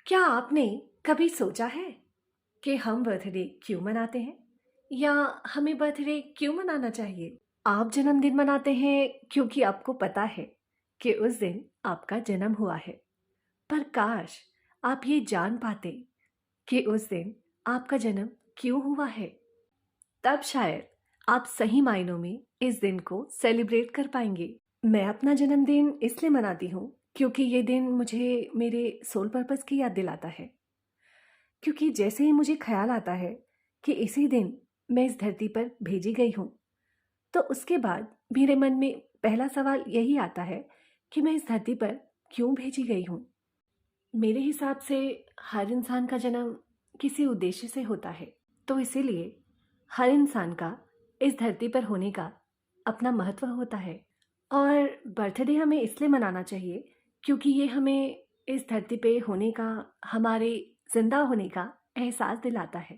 क्या आपने कभी सोचा है कि हम बर्थडे क्यों मनाते हैं या हमें बर्थडे क्यों मनाना चाहिए? आप जन्मदिन मनाते हैं क्योंकि आपको पता है कि उस दिन आपका जन्म हुआ है। पर काश आप ये जान पाते कि उस दिन आपका जन्म क्यों हुआ है। तब शायद आप सही मायनों में इस दिन को सेलिब्रेट कर पाएंगे। मैं अपना जन्मदिन इसलिए मनाती हूँ क्योंकि ये दिन मुझे मेरे सोल पर्पस की याद दिलाता है। क्योंकि जैसे ही मुझे ख्याल आता है कि इसी दिन मैं इस धरती पर भेजी गई हूँ, तो उसके बाद मेरे मन में पहला सवाल यही आता है कि मैं इस धरती पर क्यों भेजी गई हूँ। मेरे हिसाब से हर इंसान का जन्म किसी उद्देश्य से होता है, तो इसीलिए हर इंसान का इस धरती पर होने का अपना महत्व होता है। और बर्थडे हमें इसलिए मनाना चाहिए क्योंकि ये हमें इस धरती पे होने का, हमारे जिंदा होने का एहसास दिलाता है।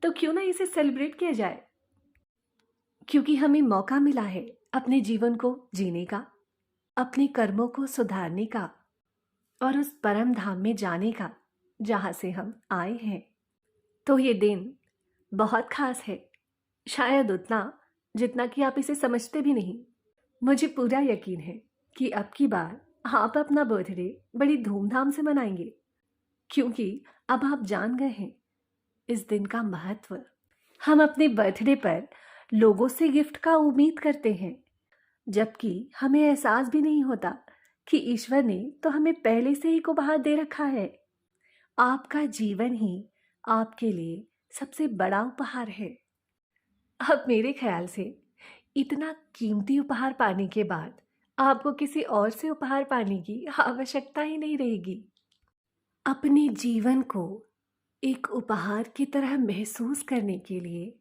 तो क्यों ना इसे सेलिब्रेट किया जाए, क्योंकि हमें मौका मिला है अपने जीवन को जीने का, अपने कर्मों को सुधारने का और उस परम धाम में जाने का जहाँ से हम आए हैं। तो ये दिन बहुत खास है, शायद उतना जितना कि आप इसे समझते भी नहीं। मुझे पूरा यकीन है कि अब की बार आप अपना बर्थडे बड़ी धूमधाम से मनाएंगे, क्योंकि अब आप जान गए हैं इस दिन का महत्व। हम अपने बर्थडे पर लोगों से गिफ्ट का उम्मीद करते हैं, जबकि हमें एहसास भी नहीं होता कि ईश्वर ने तो हमें पहले से ही उपहार दे रखा है। आपका जीवन ही आपके लिए सबसे बड़ा उपहार है। अब मेरे ख्याल से इतना कीमती उपहार पाने के बाद आपको किसी और से उपहार पाने की आवश्यकता ही नहीं रहेगी। अपने जीवन को एक उपहार की तरह महसूस करने के लिए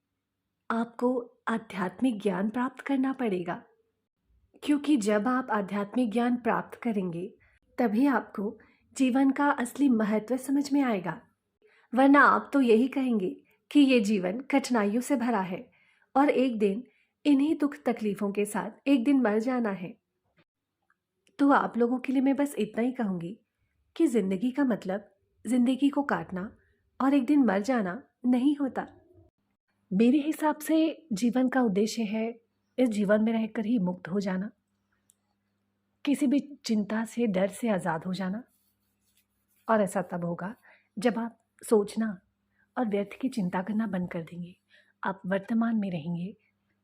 आपको आध्यात्मिक ज्ञान प्राप्त करना पड़ेगा, क्योंकि जब आप आध्यात्मिक ज्ञान प्राप्त करेंगे तभी आपको जीवन का असली महत्व समझ में आएगा। वरना आप तो यही कहेंगे कि ये जीवन कठिनाइयों से भरा है और एक दिन इन्हीं दुख तकलीफों के साथ एक दिन मर जाना है। तो आप लोगों के लिए मैं बस इतना ही कहूँगी कि ज़िंदगी का मतलब ज़िंदगी को काटना और एक दिन मर जाना नहीं होता। मेरे हिसाब से जीवन का उद्देश्य है इस जीवन में रहकर ही मुक्त हो जाना, किसी भी चिंता से, डर से आज़ाद हो जाना। और ऐसा तब होगा जब आप सोचना और व्यर्थ की चिंता करना बंद कर देंगे। आप वर्तमान में रहेंगे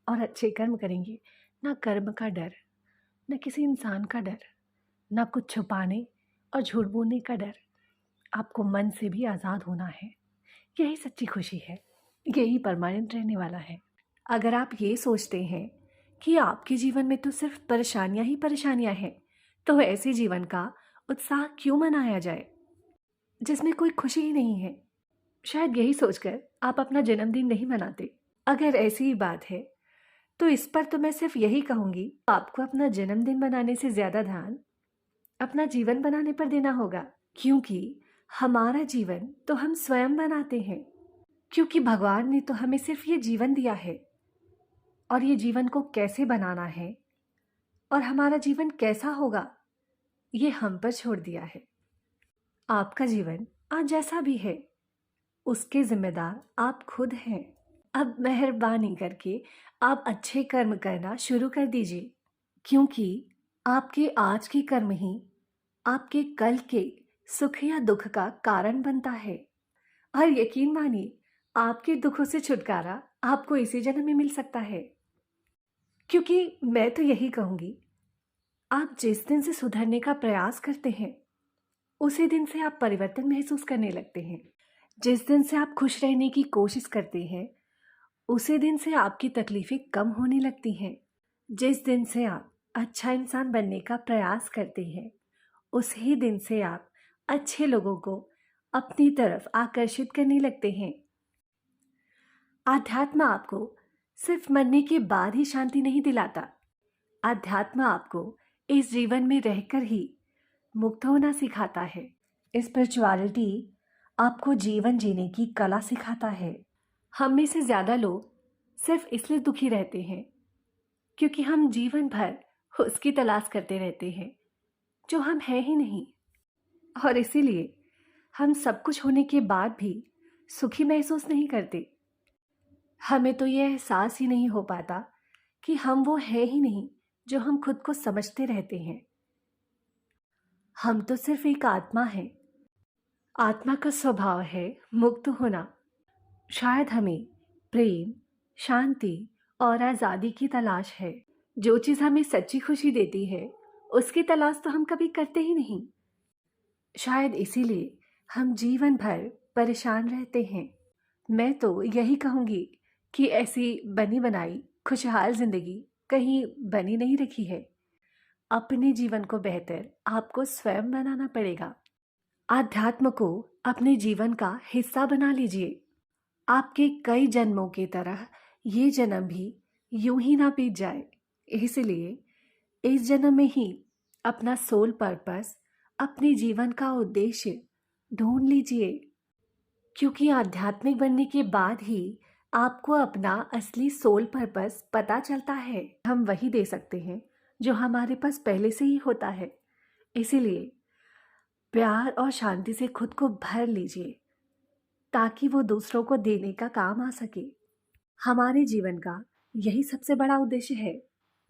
और अच्छे कर्म करेंगे। ना कर्म का डर, न किसी इंसान का डर, ना कुछ छुपाने और झूठ बोलने का डर। आपको मन से भी आज़ाद होना है। यही सच्ची खुशी है, यही परमानेंट रहने वाला है। अगर आप ये सोचते हैं कि आपके जीवन में तो सिर्फ परेशानियां ही परेशानियां हैं, तो ऐसे जीवन का उत्साह क्यों मनाया जाए जिसमें कोई खुशी ही नहीं है। शायद यही सोचकर आप अपना जन्मदिन नहीं मनाते। अगर ऐसी ही बात है तो इस पर तो मैं सिर्फ यही कहूँगी, आपको अपना जन्मदिन मनाने से ज़्यादा ध्यान अपना जीवन बनाने पर देना होगा, क्योंकि हमारा जीवन तो हम स्वयं बनाते हैं। क्योंकि भगवान ने तो हमें सिर्फ ये जीवन दिया है और ये जीवन को कैसे बनाना है और हमारा जीवन कैसा होगा ये हम पर छोड़ दिया है। आपका जीवन आज जैसा भी है उसके जिम्मेदार आप खुद हैं। अब मेहरबानी करके आप अच्छे कर्म करना शुरू कर दीजिए, क्योंकि आपके आज के कर्म ही आपके कल के सुख या दुख का कारण बनता है। और यकीन मानिए, आपके दुखों से छुटकारा आपको इसी जन्म में मिल सकता है। क्योंकि मैं तो यही कहूँगी, आप जिस दिन से सुधरने का प्रयास करते हैं उसी दिन से आप परिवर्तन महसूस करने लगते हैं। जिस दिन से आप खुश रहने की कोशिश करते हैं उसी दिन से आपकी तकलीफें कम होने लगती हैं। जिस दिन से आप अच्छा इंसान बनने का प्रयास करते हैं उसी दिन से आप अच्छे लोगों को अपनी तरफ आकर्षित करने लगते हैं। आध्यात्म आपको सिर्फ मरने के बाद ही शांति नहीं दिलाता। आध्यात्म आपको इस जीवन में रहकर ही मुक्त होना सिखाता है। स्पिरिचुअलिटी आपको जीवन जीने की कला सिखाता है। हम में से ज़्यादा लोग सिर्फ इसलिए दुखी रहते हैं क्योंकि हम जीवन भर उसकी तलाश करते रहते हैं जो हम हैं ही नहीं। और इसीलिए हम सब कुछ होने के बाद भी सुखी महसूस नहीं करते। हमें तो ये एहसास ही नहीं हो पाता कि हम वो है ही नहीं जो हम खुद को समझते रहते हैं। हम तो सिर्फ एक आत्मा है। आत्मा का स्वभाव है मुक्त होना। शायद हमें प्रेम, शांति और आज़ादी की तलाश है। जो चीज़ हमें सच्ची खुशी देती है, उसकी तलाश तो हम कभी करते ही नहीं। शायद इसीलिए हम जीवन भर परेशान रहते हैं। मैं तो यही कहूँगी कि ऐसी बनी बनाई खुशहाल ज़िंदगी कहीं बनी नहीं रखी है। अपने जीवन को बेहतर आपको स्वयं बनाना पड़ेगा। आध्यात्म को अपने जीवन का हिस्सा बना लीजिए। आपके कई जन्मों की तरह ये जन्म भी यूं ही ना बीत जाए। इसलिए इस जन्म में ही अपना सोल पर्पस, अपने जीवन का उद्देश्य ढूंढ लीजिए, क्योंकि आध्यात्मिक बनने के बाद ही आपको अपना असली सोल पर्पस पता चलता है। हम वही दे सकते हैं जो हमारे पास पहले से ही होता है। इसीलिए प्यार और शांति से खुद को भर लीजिए, ताकि वो दूसरों को देने का काम आ सके। हमारे जीवन का यही सबसे बड़ा उद्देश्य है।